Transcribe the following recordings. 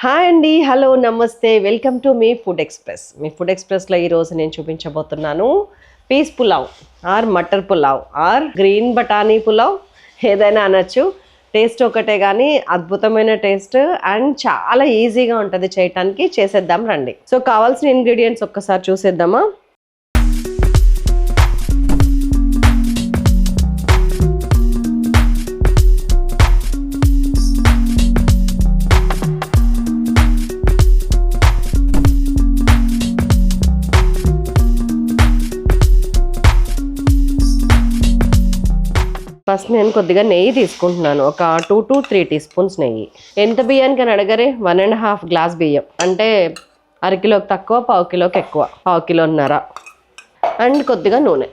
Hi అండి, hello, నమస్తే, welcome to me food express. Me food ఎక్స్ప్రెస్లో ఈరోజు నేను చూపించబోతున్నాను piece pulao are matar pulao are green బఠానీ పులావ్, ఏదైనా అనొచ్చు. టేస్ట్ ఒకటే కానీ అద్భుతమైన టేస్ట్ అండ్ చాలా ఈజీగా ఉంటుంది చేయటానికి. చేసేద్దాం రండి. సో కావాల్సిన ఇంగ్రీడియంట్స్ ఒక్కసారి చూసేద్దామా. ఫస్ట్ నేను కొద్దిగా నెయ్యి తీసుకుంటున్నాను. ఒక 2 to 3 teaspoons నెయ్యి. ఎంత బియ్యానికి అని అడగరే, 1.5 గ్లాస్ బియ్యం అంటే అరకిలోకి తక్కువ, పావు కిలోకి ఎక్కువ, పావు కిలోన్నర. అండ్ కొద్దిగా నూనె,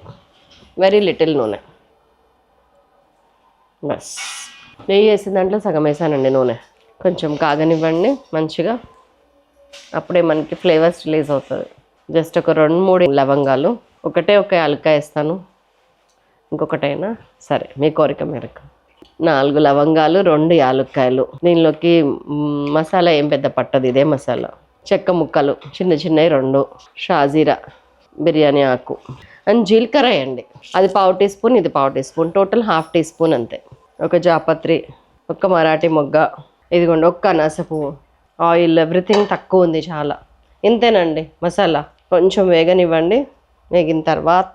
వెరీ లిటిల్ నూనె. బస్ నెయ్యి వేసిన దాంట్లో సగం వేసానండి నూనె. కొంచెం కాగనివ్వండి మంచిగా, అప్పుడే మనకి ఫ్లేవర్స్ రిలీజ్ అవుతుంది. జస్ట్ ఒక 2-3 లవంగాలు, ఒక యాలక్కాయ వేస్తాను, ఇంకొకటైనా సరే మీ కోరిక మేరకు. 4 లవంగాలు, 2 యాలక్కాయలు. దీనిలోకి మసాలా ఏం పెద్ద పట్టదు, ఇదే మసాలా. చెక్క ముక్కలు చిన్నవి 2, షాజీరా, బిర్యానీ ఆకు అండ్ జీలకర్ర వేయండి. అది పావు టీ స్పూన్, ఇది పావు teaspoon, total 1/2 teaspoon అంతే. ఒక జాపత్రి, ఒక మరాఠీ మొగ్గ, ఇదిగోండి ఒక్క అనాస పువ్వు. ఆయిల్ ఎవ్రీథింగ్ తక్కువ ఉంది చాలా. ఇంతేనండి మసాలా. కొంచెం వేగనివ్వండి. వేగిన తర్వాత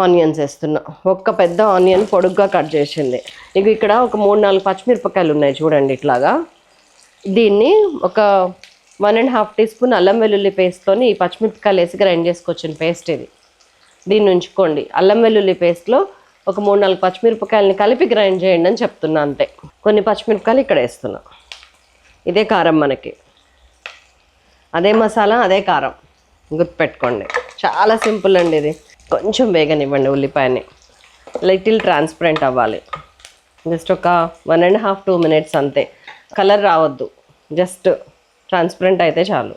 ఆనియన్స్ వేస్తున్నా. ఒక పెద్ద ఆనియన్ పొడుగ్గా కట్ చేసింది. ఇక ఇక్కడ ఒక 3-4 పచ్చిమిరపకాయలు ఉన్నాయి చూడండి ఇట్లాగా. దీన్ని ఒక 1.5 టీ స్పూన్ అల్లం వెల్లుల్లి పేస్ట్తో ఈ పచ్చిమిరపకాయలు వేసి గ్రైండ్ చేసుకొచ్చిన పేస్ట్ ఇది. దీన్ని ఉంచుకోండి. అల్లం వెల్లుల్లి పేస్ట్లో ఒక 3-4 పచ్చిమిరపకాయలని కలిపి గ్రైండ్ చేయండి అని చెప్తున్నా అంతే. కొన్ని పచ్చిమిరపకాయలు ఇక్కడ వేస్తున్నా. ఇదే కారం మనకి, అదే మసాలా, అదే కారం, గుర్తుపెట్టుకోండి. చాలా సింపుల్ అండి ఇది. కొంచెం వేగనివ్వండి ఉల్లిపాయని, లిటిల్ ట్రాన్స్పరెంట్ అవ్వాలి. జస్ట్ ఒక 1.5-2 minutes అంతే. కలర్ రావద్దు, జస్ట్ ట్రాన్స్పరెంట్ అయితే చాలు.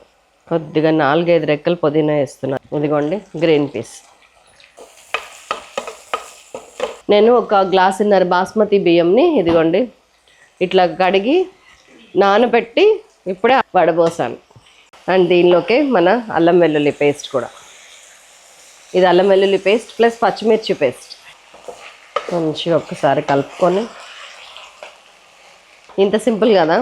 కొద్దిగా 4-5 రెక్కలు పుదీనా వేస్తున్నాను. ఇదిగోండి గ్రీన్ పీస్. నేను ఒక 1.5 గ్లాసున్నర బాస్మతి బియ్యంని ఇదిగోండి ఇట్లా కడిగి నానబెట్టి ఇప్పుడే వడబోసాను. అండ్ దీనిలోకి మన అల్లం వెల్లుల్లి పేస్ట్ కూడా. ఇది అల్లం వెల్లుల్లి పేస్ట్ ప్లస్ పచ్చిమిర్చి పేస్ట్. మంచిగా ఒక్కసారి కలుపుకొని, ఇంత సింపుల్ కదా.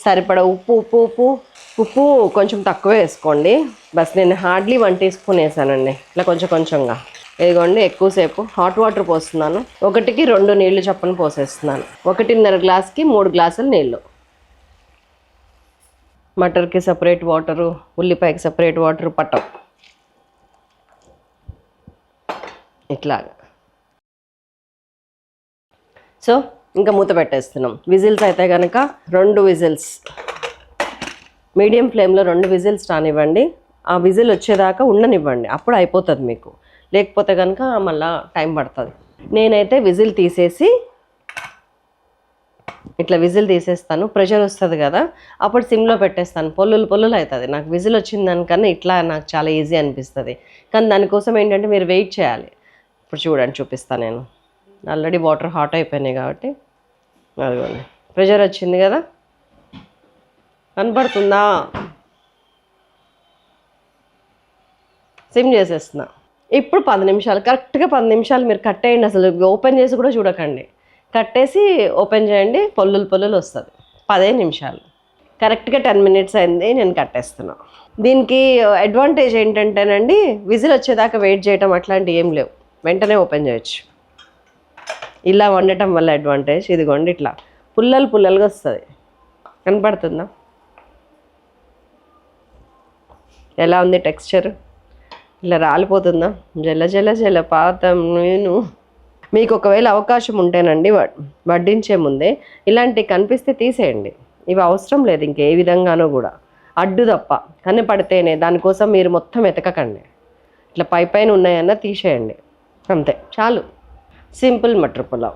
సరిపడా ఉప్పు కొంచెం తక్కువ వేసుకోండి. బస్ నేను హార్డ్లీ 1 టీ స్పూన్ వేసానండి, ఇట్లా కొంచెంగా. ఇదిగోండి ఎక్కువసేపు హాట్ వాటర్ పోస్తున్నాను. 1కి 2 నీళ్లు చొప్పున పోసేస్తున్నాను. 1.5 గ్లాస్కి 3 గ్లాసులు నీళ్ళు. మటర్కి సపరేట్ వాటరు, ఉల్లిపాయకి సపరేట్ వాటర్ పట్టం. ఇట్లాగా. సో ఇంకా మూత పెట్టేస్తున్నాం. విజిల్స్ అయితే కనుక 2 విజిల్స్, మీడియం ఫ్లేమ్లో 2 విజిల్స్ రానివ్వండి. ఆ విజిల్ వచ్చేదాకా ఉండనివ్వండి, అప్పుడు అయిపోతుంది మీకు. లేకపోతే కనుక మళ్ళీ టైం పడుతుంది. నేనైతే విజిల్ తీసేసి ఇట్లా విజిల్ తీసేస్తాను. ప్రెషర్ వస్తుంది కదా, అప్పుడు సిమ్లో పెట్టేస్తాను. పొల్లులు అవుతుంది. నాకు విజిల్ వచ్చిన దానికన్నా ఇట్లా నాకు చాలా ఈజీ అనిపిస్తుంది. కానీ దానికోసం ఏంటంటే మీరు వెయిట్ చేయాలి. ఇప్పుడు చూడండి చూపిస్తాను. నేను ఆల్రెడీ వాటర్ హాట్ అయిపోయినాయి కాబట్టి అదిగోండి ప్రెషర్ వచ్చింది కదా, కనపడుతుందా? సిమ్ చేసేస్తున్నా. ఇప్పుడు 10 నిమిషాలు, కరెక్ట్గా 10 నిమిషాలు మీరు కట్టేయండి. అసలు ఓపెన్ చేసి కూడా చూడకండి, కట్టేసి ఓపెన్ చేయండి. పొల్లులు వస్తుంది. 10 నిమిషాలు, కరెక్ట్గా 10 minutes అయింది. నేను కట్టేస్తున్నా. దీనికి అడ్వాంటేజ్ ఏంటంటేనండి, విజిల్ వచ్చేదాకా వెయిట్ చేయటం అట్లాంటివి ఏం లేవు, వెంటనే ఓపెన్ చేయొచ్చు. ఇలా వండటం వల్ల అడ్వాంటేజ్. ఇదిగోండి ఇట్లా పుల్లలుగా వస్తుంది. కనపడుతుందా ఎలా ఉంది టెక్స్చర్? ఇలా రాలిపోతుందా? జల పాతం. నేను మీకు ఒకవేళ అవకాశం ఉంటేనండి వడ్డించే ముందే ఇలాంటివి కనిపిస్తే తీసేయండి. ఇవి అవసరం లేదు ఇంకే విధంగానో కూడా, అడ్డు తప్ప. కనపడితేనే దానికోసం మీరు మొత్తం ఎతకకండి. ఇట్లా పైన ఉన్నాయన్నా తీసేయండి అంతే చాలు. సింపుల్ మటర్ పులావ్.